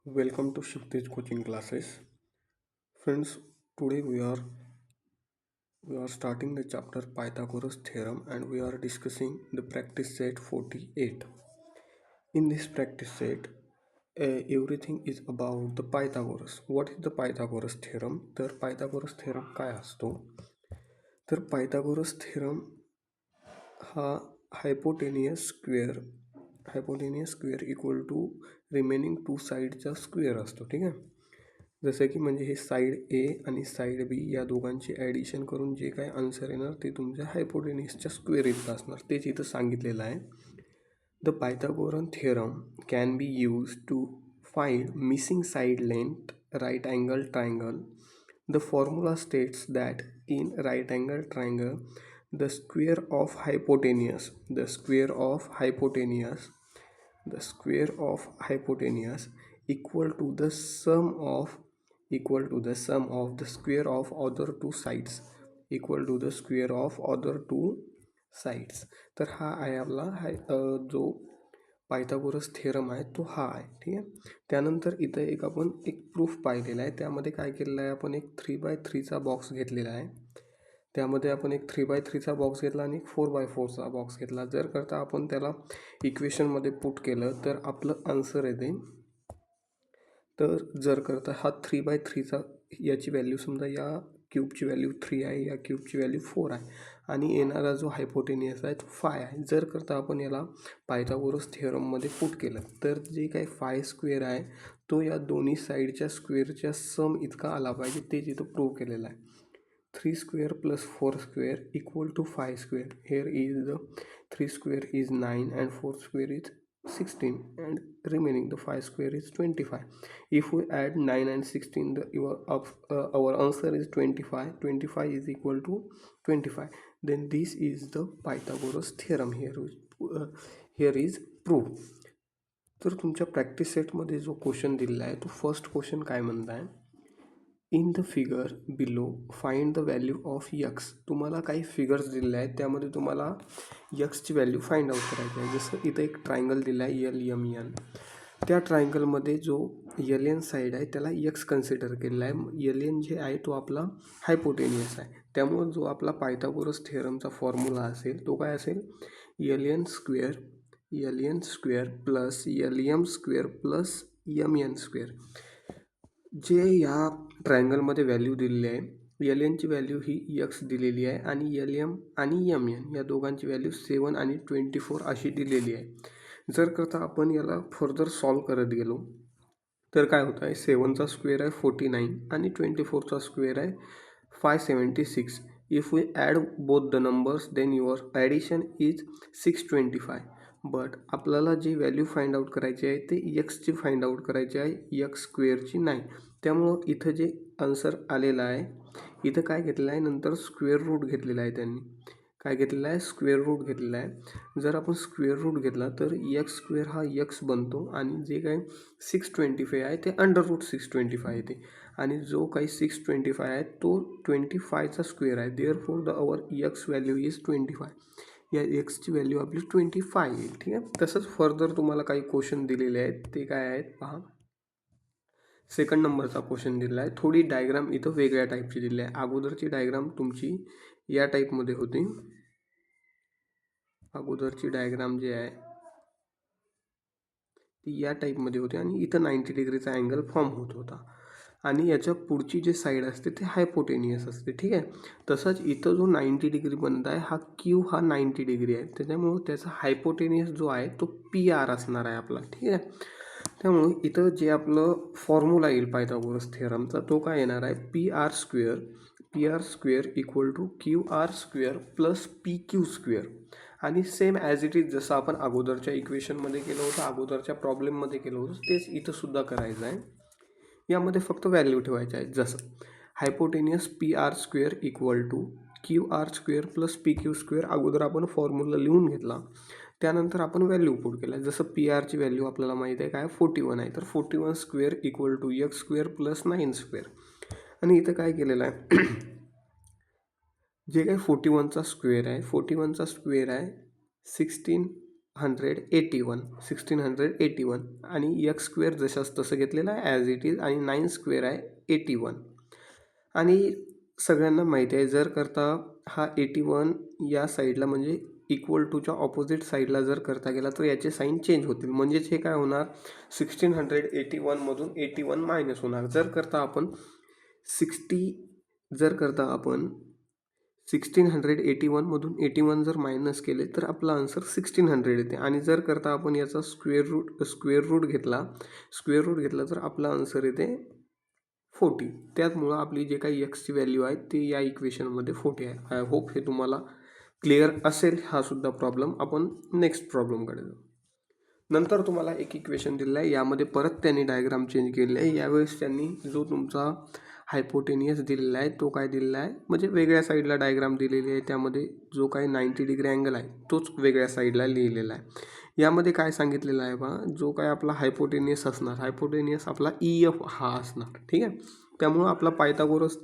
Welcome to Shivtej coaching classes. Friends, today we are starting the chapter Pythagoras theorem and we are discussing the practice set 48. In this practice set, everything is about the Pythagoras. What is the Pythagoras theorem? तर Pythagoras theorem काय असतो? तर Pythagoras theorem हा hypotenuse square equal to remaining two साईडचा square असतो. ठीक आहे. जसं की म्हणजे हे साईड ए आणि साईड बी या दोघांची ॲडिशन करून जे काय आन्सर येणार ते तुमच्या हायपोटेनियसच्या स्क्वेअर इतकं असणार, तेच इथं सांगितलेलं आहे. The Pythagorean theorem can be use to find missing side length right angle triangle. The formula states that in right angle triangle the square of hypotenuse equal to the sum of the square of other two sides. तर हा आहे आपला जो Pythagoras theorem आहे तो हा आहे. ठीक आहे. त्यानंतर इथं आपण एक प्रूफ पाहिलेला आहे. त्यामध्ये काय केलेलं आहे, आपण एक 3x3चा बॉक्स घेतलेला आहे. त्यामध्ये आपण एक 3x3चा बॉक्स घेतला आणि एक 4x4चा बॉक्स घेतला. जर करता आपण त्याला इक्वेशनमध्ये पुट केलं तर आपलं आन्सर येते. तर जर करता हा 3x3चा याची व्हॅल्यू समजा या क्यूबची व्हॅल्यू 3 आहे, या क्यूबची व्हॅल्यू 4 आहे आणि येणारा जो हायपोटेनियस आहे तो 5 आहे. जर करता आपण याला पायथागोरस थिअरममध्ये पुट केलं तर जे काही 5 स्क्वेअर आहे तो या दोन्ही साईडच्या स्क्वेअरच्या सम इतका आला पाहिजे, तेच इथं प्रूव्ह केलेलं आहे. 3 square plus 4 square equal to 5 square. Here is the 3 square is 9 and 4 square is 16 and remaining the 5 square is 25. If we add 9 and 16, our answer is 25. 25 is equal to 25. Then this is the Pythagoras theorem. Here is proof. तर तुमच्या practice सेटमध्ये जो question दिलेला आहे तो first question काय म्हणता आहे, in the figure below find the value of x. तुम्हाला काही फिगर्स दिलेले आहेत, त्यामध्ये तुम्हाला यक्सची व्हॅल्यू फाइंड आउट करायची आहे. जसं इथं एक ट्रायंगल दिला आहे LMN. त्या ट्रायंगलमध्ये जो LN साईड आहे त्याला यक्स कन्सिडर केलेला आहे. LN जे आहे तो आपला हायपोटेनियस आहे. त्यामुळं जो आपला पायथागोरस थिअरमचा फॉर्म्युला असेल तो काय असेल, LN square plus LM square plus MN square. जे या ट्रायंगलमध्ये व्हॅल्यू दिलेली आहे, LNची व्हॅल्यू ही यक्स दिलेली आहे आणि LM आणि MN या दोघांची व्हॅल्यू 7 आणि 24 अशी दिलेली आहे. जर करता आपण याला फर्दर सॉल्व करत गेलो तर काय होतं आहे, 7चा स्क्वेअर आहे 49 आणि 24चा स्क्वेअर आहे 576. If we add both the numbers then your addition is 625. But आपल्याला जी व्हॅल्यू फाइंड आउट करायची आहे ते यक्सची फाइंड आउट करायची आहे, यक्स स्क्वेअरची नाही. त्यामुळं इथं जे आन्सर आलेला आहे इथं काय घेतलेलं आहे, नंतर स्क्वेअर रूट घेतलेला आहे. त्यांनी काय घेतलेला आहे, स्क्वेअर रूट घेतलेला आहे. जर आपण स्क्वेअर रूट घेतला तर यक्स स्क्वेअर हा यक्स बनतो आणि जे काही 625 आहे ते अंडर रूट 625 येते आणि जो काही 625 आहे तो 25चा स्क्वेअर आहे. Therefore our x value is 25. या एक्सची व्हॅल्यू आपली 25 येईल. ठीक आहे. तसंच फर्दर तुम्हाला काही क्वेश्चन दिलेले आहेत, ते काय आहेत पहा. सेकंड नंबरचा क्वेश्चन दिला आहे. थोडी डायग्राम इथं वेगळ्या टाईपची दिली आहे. अगोदरची डायग्राम तुमची या टाईपमध्ये होती. अगोदरची डायग्राम जी आहे ती या टाईपमध्ये होती आणि इथं 90 डिग्रीचा अँगल फॉर्म होत होता आणि याच्या पुढची जी साईड असते ते हायपोटेनियस असते. ठीक आहे. तसंच इथं जो 90 डिग्री बनत आहे हा क्यू हा 90 डिग्री आहे, त्याच्यामुळं त्याचा हायपोटेनियस जो आहे तो PR असणार आहे आपला. ठीक आहे. त्यामुळे इथं जे आपलं फॉर्म्युला येईल पायथागोरस थिअरमचा तो काय येणार आहे, PR square equal to QR square plus PQ square. आणि सेम ॲज इट इज जसं आपण अगोदरच्या इक्वेशनमध्ये केलं होतं, अगोदरच्या प्रॉब्लेममध्ये केलं होतं, तेच इथं सुद्धा करायचं आहे. यामध्ये फक्त व्हॅल्यू ठेवायच्या आहेत. जसं hypotenuse PR square equal to QR square plus PQ square अगोदर आपण फॉर्म्युला लिहून घेतला, त्यानंतर आपण व्हॅल्यू पुट केल्या. जसं PRची व्हॅल्यू आपल्याला माहिती आहे काय 41 आहे, तर 41 square equal to x square plus 9 square. आणि इथं काय केलेलं आहे जे काही 41चा स्क्वेअर आहे 16 1681 आणि एक्स स्क्वेअर जशाच तसं घेतलेलं आहे ॲज इट इज आणि 9 स्क्वेअर आहे 81. आणि सगळ्यांना माहिती आहे जर करता हा 81 या साईडला म्हणजे इक्वल टूच्या ऑपोजिट साईडला जर करता गेला तर याचे साईन चेंज होतील. म्हणजेच हे काय होणार 1681मधून 81 मायनस होणार. जर करता आपण 1681मधून 81 जर मायनस केले तर आपला आन्सर 1600 येते. आणि जर करता आपण याचा स्क्वेअर रूट घेतला तर आपला आन्सर येते 40. त्यामुळं आपली जे काही एक्सची व्हॅल्यू आहे ती या इक्वेशनमध्ये 40 आहे. आय होप हे तुम्हाला क्लिअर असेल. हा सुद्धा प्रॉब्लेम. आपण नेक्स्ट प्रॉब्लेमकडे जाऊ. नंतर तुम्हाला एक इक्वेशन दिलेलं आहे, यामध्ये परत त्यांनी डायग्राम चेंज केलेले आहे. यावेळेस त्यांनी जो तुमचा हायपोटेनियस दिलेला आहे तो काय दिलेला आहे म्हणजे वेगळ्या साईडला डायग्राम दिलेली आहे. त्यामध्ये जो काही 90 डिग्री अँगल आहे तोच वेगळ्या साईडला लिहिलेला आहे. यामध्ये काय सांगितलेलं आहे बा, जो काय आपला हायपोटेनियस असणार, हायपोटेनियस आपला EF हा असणार. ठीक आहे. त्यामुळं आपला Pythagoras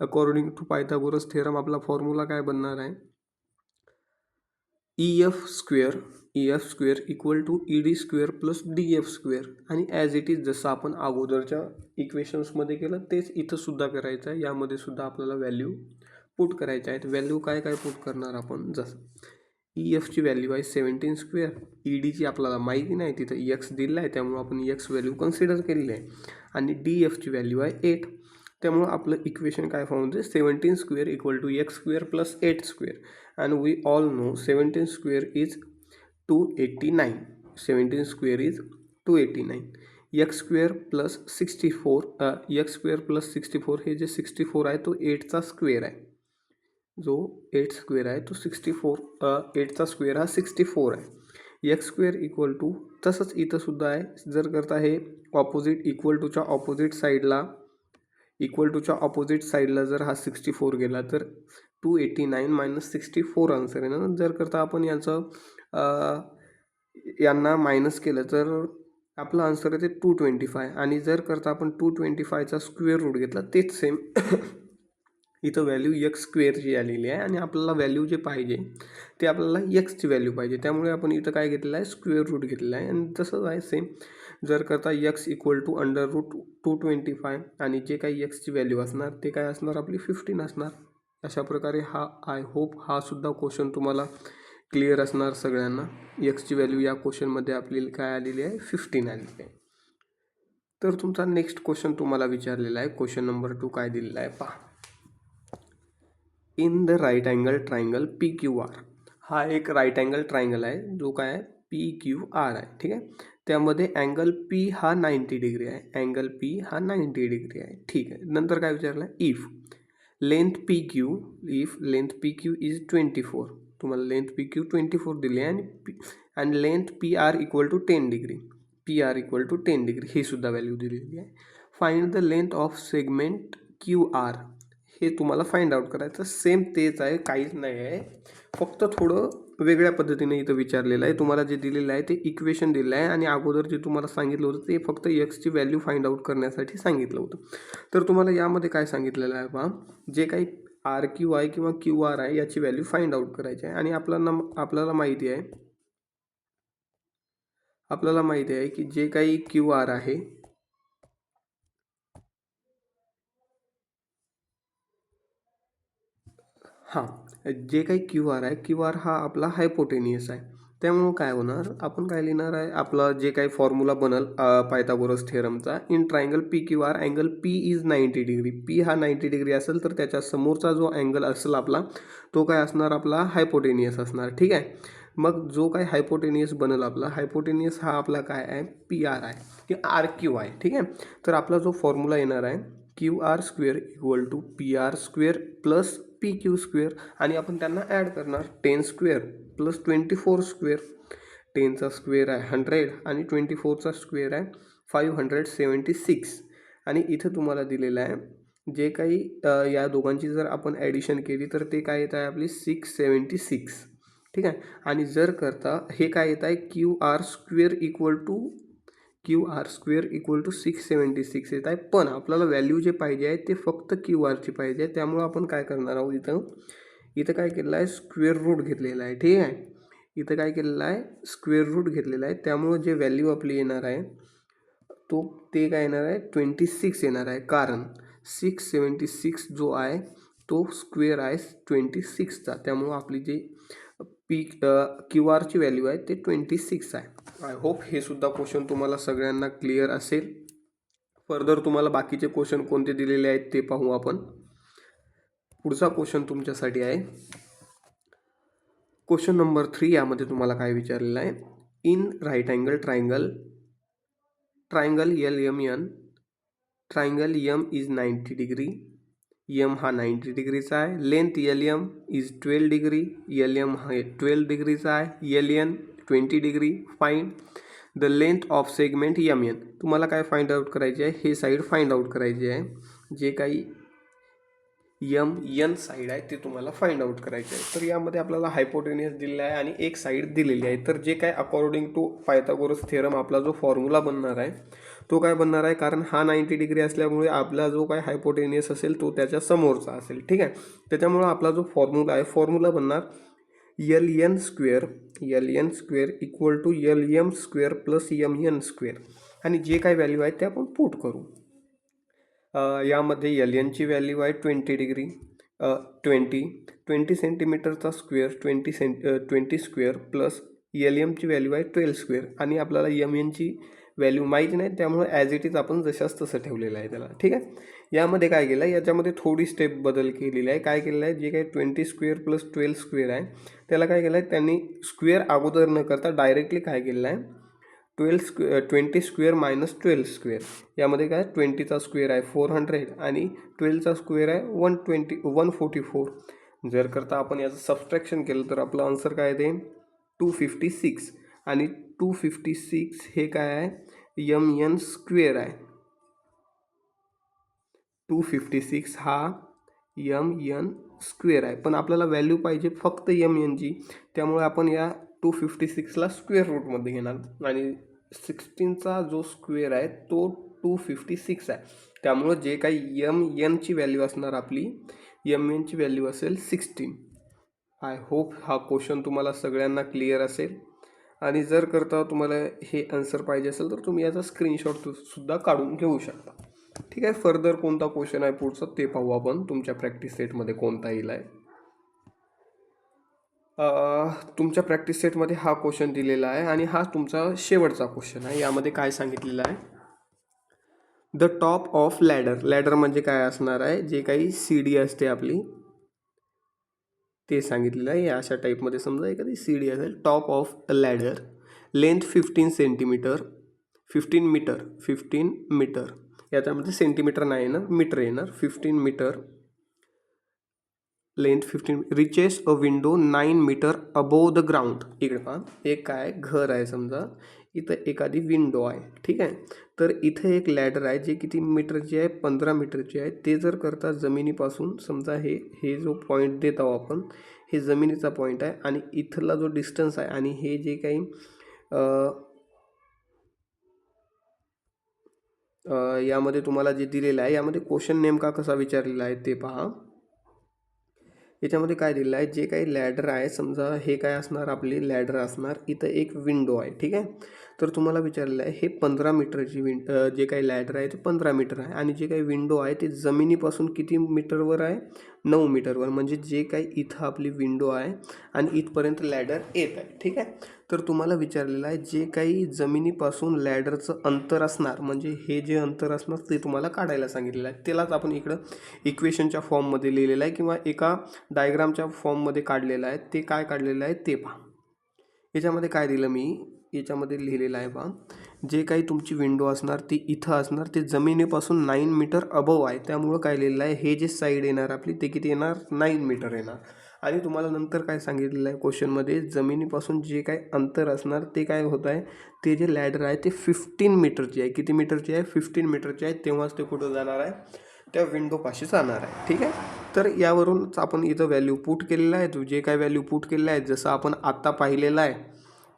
according to Pythagoras theorem आपला फॉर्म्युला काय बनणार आहे, EF square equal to ED square plus DF square. आणि ॲज इट इज जसं आपण अगोदरच्या इक्वेशन्समध्ये केलं तेच इथं सुद्धा करायचं आहे. यामध्ये सुद्धा आपल्याला व्हॅल्यू पुट करायच्या आहेत. व्हॅल्यू काय काय पुट करणार आपण, जसं EFची व्हॅल्यू आहे 17 स्क्वेअर, EDची आपल्याला माहिती नाही, तिथं एक्स दिलेला आहे त्यामुळं आपण एक्स व्हॅल्यू कन्सिडर केलेली आहे. आणि DFची व्हॅल्यू आहे 8. त्यामुळं आपलं इक्वेशन काय फॉर्म होते 17 square equal to x square plus 8 square. And we all know 17 square is 289. 17 square is 289. X square plus 64 हे जे 64 आहे तो 8चा स्क्वेअर आहे. जो 8 स्क्वेअर आहे तो 64, 8चा स्क्वेअर हा 64 आहे. एक्स स्क्वेअर इक्वल टू, तसंच इथं सुद्धा आहे. जर करता हे ऑपोजिट इक्वल टूच्या ऑपोजिट साईडला जर हा 64 गेला तर 289 मायनस 64 आन्सर आहे ना. जर करता आपण यांना मायनस केलं तर आपला आन्सर येते 225. आणि जर करता आपण 225चा स्क्वेअर रूट घेतला तेच सेम इथं व्हॅल्यू एक्स स्क्वेअरची आलेली आहे. आणि आपल्याला व्हॅल्यू जे पाहिजे ते आपल्याला एक्सची व्हॅल्यू पाहिजे. त्यामुळे आपण इथं काय घेतलेलं आहे, स्क्वेअर रूट घेतलेला आहे. आणि तसंच आहे सेम. जर करता x equal to under root 225 आणि जे काही एक्सची व्हॅल्यू असणार ते काय असणार आपली 15 असणार. अशा प्रकारे आय होप हा सुद्धा क्वेश्चन तुम्हाला क्लिअर असणार सगळ्यांना. एक्सची व्हॅल्यू या क्वेश्चनमध्ये आपली काय आलेली आहे 15 आलेली आहे. तर तुमचा नेक्स्ट क्वेश्चन तुम्हाला विचारलेला आहे. क्वेश्चन नंबर 2 काय दिलेला आहे पहा. In the right angle triangle PQR. हा एक राईट अँगल ट्रायंगल आहे जो काय आहे PQR आहे. ठीक आहे. त्यामध्ये अँगल P हा 90 डिग्री आहे. अँगल P हा 90 डिग्री आहे. ठीक आहे. नंतर काय विचारलं आहे, इफ लेंथ PQ इज 24. तुम्हाला लेंथ PQ 24 दिली आहे आणि length PR equal to 10 degree. ही सुद्धा व्हॅल्यू दिलेली आहे. Find the length of segment QR. हे तुम्हाला फाइंड आउट करायचं. सेम तेच आहे, काहीच नाही आहे, फक्त थोडं वेगळ्या पद्धतीने इथं विचारलेलं आहे. तुम्हाला जे दिलेलं आहे ते इक्वेशन दिलेलं आहे आणि अगोदर जे तुम्हाला सांगितलं होतं ते फक्त एक्सची व्हॅल्यू फाइंड आउट करण्यासाठी सांगितलं होतं. तर तुम्हाला यामध्ये काय सांगितलेलं आहे पहा, जे काही RQI किंवा QR आहे याची व्हॅल्यू फाइंड आउट करायची आहे. आणि आपल्याला माहिती आहे की जे काही QR आहे जे काही QR आहे, QR हा आपला हायपोटेनियस आहे. त्यामुळं काय होणार, आपण काय लिहिणार आहे, आपला जे काही फॉर्म्युला बनल Pythagoras थेरमचा, in triangle PQR angle P is 90 degree. P हा 90 डिग्री असेल तर त्याच्या समोरचा जो अँगल असेल आपला तो काय असणार, आपला हायपोटेनियस असणार. ठीक आहे. मग जो काही हायपोटेनियस बनल आपला हायपोटेनियस हा आपला काय आहे PR आहे किंवा RQ आहे. ठीक आहे. तर आपला जो फॉर्म्युला येणार आहे QR square equal to PR square plus PQ square. आणि आपण त्यांना ॲड करणार 10 स्क्वेअर प्लस 24 स्क्वेअर. 10चा स्क्वेअर आहे 100 आणि 24चा स्क्वेअर आहे 576. आणि इथं तुम्हाला दिलेलं आहे जे काही या दोघांची जर आपण ॲडिशन केली तर ते काय येत आहे आपली 676. ठीक आहे. आणि जर करता हे काय येत आहे QR स्क्वेअर इक्वल टू 676 येत आहे. पण आपल्याला व्हॅल्यू जे पाहिजे आहे ते फक्त QRची पाहिजे आहे. त्यामुळं आपण काय करणार आहोत, इथं काय केलेलं आहे स्क्वेअर रूट घेतलेला आहे. ठीक आहे. इथं काय केलेलं आहे, स्क्वेअर रूट घेतलेला आहे, त्यामुळं जे व्हॅल्यू आपली येणार आहे ते काय येणार आहे, 26 येणार आहे. कारण 676 जो आहे तो स्क्वेअर आहे 26चा, त्यामुळं आपली जे क्यू आरची व्हॅल्यू आहे ते 26 आहे. आय होप हे सुद्धा क्वेश्चन तुम्हाला सगळ्यांना क्लिअर असेल. फर्दर तुम्हाला बाकीचे क्वेश्चन कोणते दिलेले आहेत ते पाहू आपण. पुढचा क्वेश्चन तुमच्यासाठी आहे क्वेश्चन नंबर 3. यामध्ये तुम्हाला काय विचारलेलं आहे, in right angle triangle LMN, triangle M is 90 degree, M हा 90 डिग्रीचा आहे, length LM is 12 degree, LM हा 12 डिग्रीचा आहे, LN 20 degree, find the length of segment MN. तुम्हाला काय फाइंड आउट करायचे आहे, हे साईड फाइंड आउट करायचे आहे, जे काही MN साईड आहे ते तुम्हाला फाइंड आउट करायचे आहे. तर यामध्ये आपल्याला हायपोटेनियस दिलेला आहे आणि एक साईड दिलेली आहे. तर जे काय अकॉर्डिंग टू पायथागोरस थेरम आपला जो फॉर्म्युला बनणार आहे तो काय बनणार आहे, कारण हा 90 डिग्री असल्यामुळे आपला जो काय हायपोटेनियस असेल तो त्याच्या समोरचा असेल. ठीक आहे, त्याच्यामुळं आपला जो फॉर्म्युला आहे फॉर्म्युला बनणार LN square equal to LM square plus MN square, आणि जे काय व्हॅल्यू आहे ते आपण पुट करू. यामध्ये LNची व्हॅल्यू आहे 20 डिग्री, 20 सेंटीमीटरचा स्क्वेअर 20 स्क्वेअर प्लस LMची व्हॅल्यू आहे 12 स्क्वेअर, आणि आपल्याला MNची व्हॅल्यू माहिती नाही त्यामुळे ॲज इट इज आपण जशाच तसं ठेवलेलं आहे त्याला. ठीक आहे, यामध्ये काय केलं आहे, याच्यामध्ये थोडी स्टेप बदल केलेली आहे. काय केलेलं आहे, जे काही 20 स्क्वेअर प्लस 12 स्क्वेअर आहे त्याला काय केलं आहे त्यांनी, स्क्वेअर अगोदर न करता डायरेक्टली काय केलेलं आहे, 20 स्क्वेअर मायनस 12 स्क्वेअर. यामध्ये काय 20चा स्क्वेअर आहे 400 आणि 12चा स्क्वेअर आहे 144. जर करता आपण याचं सबस्ट्रॅक्शन केलं तर आपलं आन्सर काय आहे ते 256, आणि 256 हे काय आहे, MN स्क्वेअर आहे. 256 हा MN स्क्वेअर आहे, पण आपल्याला व्हॅल्यू पाहिजे फक्त MNची, त्यामुळे आपण या 256ला स्क्वेअर रूटमध्ये घेणार, आणि 16चा जो स्क्वेअर आहे तो 256 आहे, त्यामुळं जे काही MNची व्हॅल्यू असणार आपली, MNची व्हॅल्यू असेल 16. आय होप हा क्वेश्चन तुम्हाला सगळ्यांना क्लिअर असेल, आणि जर करता तुम्हाला हे आन्सर पाहिजे असेल तर तुम्ही याचा स्क्रीनशॉट सुद्धा काढून घेऊ शकता. ठीक आहे, फर्दर कोणता क्वेश्चन आहे पुढचा ते पाहू आपण. तुमच्या प्रॅक्टिस सेटमध्ये कोणता येईल आहे, तुमच्या प्रॅक्टिस सेटमध्ये हा क्वेश्चन दिलेला आहे, आणि हा तुमचा शेवटचा क्वेश्चन आहे. यामध्ये काय सांगितलेलं आहे, द टॉप ऑफ लॅडर म्हणजे काय असणार आहे, जे काही सीडी असते आपली ते सांगितलेलं आहे. या अशा टाईपमध्ये समजा एखादी सीडी असेल, top of a ladder, length 15 centimetre, 15 metre, याच्यामध्ये सेंटीमीटर नाही येणार, मीटर येणार, 15 metre, length 15, reaches a window 9 metre above the ground. इकडे पहा, एक काय घर आहे समजा, इथं एखादी विंडो आहे. ठीक आहे, तर इथं एक लॅडर आहे जे किती मीटरची आहे, 15 मीटरची आहे. ते जर करता जमिनीपासून समजा हे जो पॉईंट देत आहोत आपण, हे जमिनीचा पॉईंट आहे, आणि इथला जो डिस्टन्स आहे, आणि हे जे काही यामध्ये तुम्हाला जे दिलेलं आहे, यामध्ये क्वेश्चन नेमका कसा विचारलेला आहे ते पहा. याच्यामध्ये काय दिलेलं आहे, जे काही लॅडर आहे समजा हे काय असणार, आपली लॅडर असणार, इथं एक विंडो आहे. ठीक आहे, तर तुम्हाला विचारलेलं आहे हे 15 मीटरची जे काही लॅडर आहे ते 15 मीटर आहे, आणि जे काही विंडो आहे ते जमिनीपासून किती मीटरवर आहे, 9 मीटरवर, म्हणजे जे काही इथं आपली विंडो आहे आणि इथपर्यंत लॅडर येत आहे. ठीक आहे, तर तुम्हाला विचारलेलं आहे जे काही जमिनीपासून लॅडरचं अंतर असणार, म्हणजे हे जे अंतर असणार ते तुम्हाला काढायला सांगितलेलं आहे. त्यालाच आपण इकडं इक्वेशनच्या फॉर्ममध्ये लिहिलेलं आहे, किंवा एका डायग्रामच्या फॉर्ममध्ये काढलेलं आहे. ते काय काढलेलं आहे ते पहा. याच्यामध्ये काय दिलं मी, याच्यामध्ये लिहिलेलं आहे पहा, जे काही तुमची विंडो असणार ती इथं असणार, ते जमिनीपासून 9 मीटर अबव आहे, त्यामुळं काय लिहिलेलं आहे, हे जे साईड येणार आपली ते किती येणार, 9 मीटर येणार. आणि तुम्हाला नंतर काय सांगितलेलं आहे क्वेश्चनमध्ये, जमिनीपासून जे काही अंतर असणार ते काय होत आहे, ते जे लॅडर आहे ते 15 मीटरची आहे. किती मीटरची आहे, 15 मीटरची आहे. तेव्हाच ते कुठं जाणार आहे, त्या विंडोपाशी जाणार आहे. ठीक आहे, तर यावरूनच आपण इथं व्हॅल्यू पुट केलेलं आहे. जे काय व्हॅल्यू पुट केलेलं आहे जसं आपण आत्ता पाहिलेलं आहे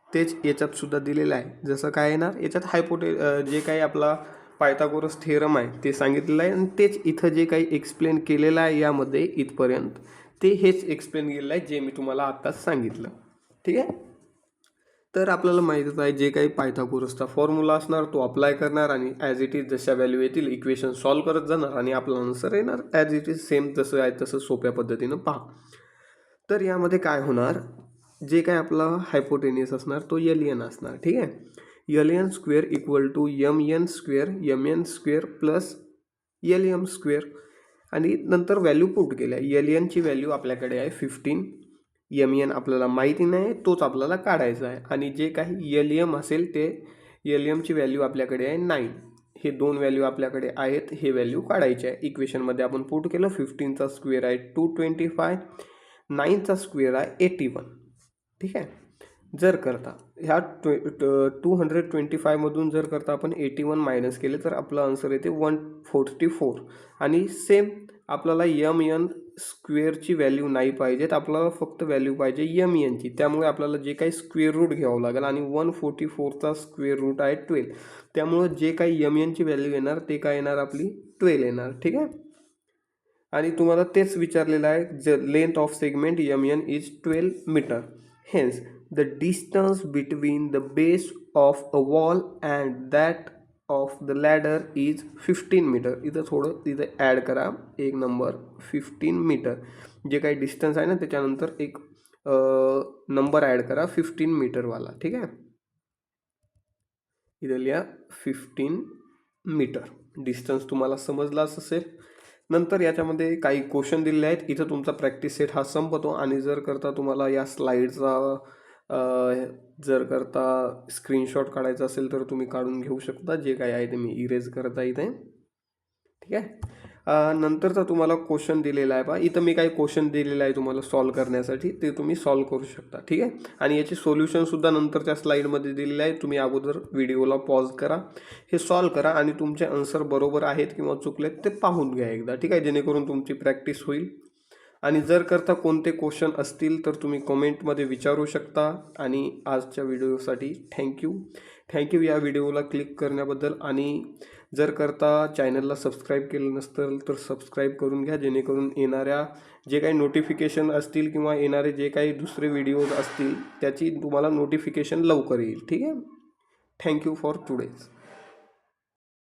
तेच याच्यात सुद्धा दिलेलं आहे. जसं काय येणार, याच्यात जे काही आपला पायथागोरस थेरम आहे ते सांगितलेलं आहे, आणि तेच इथं जे काही एक्सप्लेन केलेलं आहे यामध्ये इथपर्यंत, ते हेच एक्सप्लेन केलेलं आहे जे मी तुम्हाला आत्ताच सांगितलं. ठीक आहे. तर आपल्याला माहीतच आहे जे काही पायथागोरसचा फॉर्म्युला असणार तो अप्लाय करणार आणि ॲज इट इज जशा व्हॅल्यू येतील इक्वेशन सॉल्व करत जाणार आणि आपला आन्सर येणार ॲज इट इज सेम जसं आहे तसं सोप्या पद्धतीनं पहा. तर यामध्ये काय होणार, जे काय आपला हायपोटेनियस असणार तो एन असणार. ठीक आहे, N square equal to N square plus M square आणि नंतर व्हॅल्यू पुट केल्या. एनची व्हॅल्यू आपल्याकडे आहे 15, एन आपल्याला माहिती नाही तोच आपल्याला काढायचा आहे आणि जे काही एम असेल ते एमची व्हॅल्यू आपल्याकडे आहे 9. हे दोन व्हॅल्यू आपल्याकडे आहेत, हे व्हॅल्यू काढायचे आहे. इक्वेशनमध्ये आपण पुट केलं. 15चा स्क्वेअर आहे 225, 9चा स्क्वेअर आहे 81. ठीक आहे, जर करता ह्या 225मधून जर करता आपण 81 मायनस केले तर आपला आन्सर येते 144. आणि सेम आपल्याला एन स्क्वेअरची व्हॅल्यू नाही पाहिजेत, आपल्याला फक्त व्हॅल्यू पाहिजे एनची. त्यामुळे आपल्याला जे काही स्क्वेअर रूट घ्यावं लागेल आणि 144चा स्क्वेअर रूट आहे 12. त्यामुळं जे काही एनची व्हॅल्यू येणार ते काय येणार, आपली 12 येणार. ठीक आहे, आणि तुम्हाला तेच विचारलेलं आहे, the length of segment N is 12 metre. Hence the distance between the base of a wall and that of the ladder is 15 metre. इथं ॲड करा एक नंबर 15 मीटर. जे काही डिस्टन्स आहे ना त्याच्यानंतर एक नंबर ॲड करा 15 मीटरवाला. ठीक आहे, इथं लिहा 15 मीटर. डिस्टन्स तुम्हाला समजलाच असेल. नंतर याच्यामध्ये काही क्वेश्चन दिलेले आहेत. इथं तुमचा प्रॅक्टिस सेट हा संपतो आणि जर करता तुम्हाला या स्लाईडचा जर करता स्क्रीनशॉट काढायचा असेल तर तुम्ही काढून घेऊ शकता. जे काय आहे ते मी इरेज करता इथे. ठीक आहे, नंतरचा तुम्हाला क्वेश्चन दिलेला आहे पहा. इथं मी काही क्वेश्चन दिलेला आहे तुम्हाला सॉल्व करण्यासाठी, ते तुम्ही सॉल्व करू शकता. ठीक आहे, आणि याचे सोल्युशनसुद्धा नंतरच्या स्लाईडमध्ये दिलेले आहे. तुम्ही अगोदर व्हिडिओला पॉज करा, हे सॉल्व करा आणि तुमचे आन्सर बरोबर आहेत किंवा चुकलेत ते पाहून घ्या एकदा. ठीक आहे, जेणेकरून तुमची प्रॅक्टिस होईल. आणि जर करता कोणते क्वेश्चन असतील तर तुम्ही कमेंटमध्ये विचारू शकता. आणि आजच्या व्हिडिओसाठी थँक्यू या व्हिडिओला क्लिक करण्याबद्दल. आणि जर करता चॅनलला सबस्क्राईब केलं नसतं तर सबस्क्राईब करून घ्या, जेणेकरून येणाऱ्या जे काही नोटिफिकेशन असतील किंवा येणारे जे काही दुसरे व्हिडिओज असतील त्याची तुम्हाला नोटिफिकेशन लवकर येईल. ठीक आहे, थँक्यू फॉर टुडेज.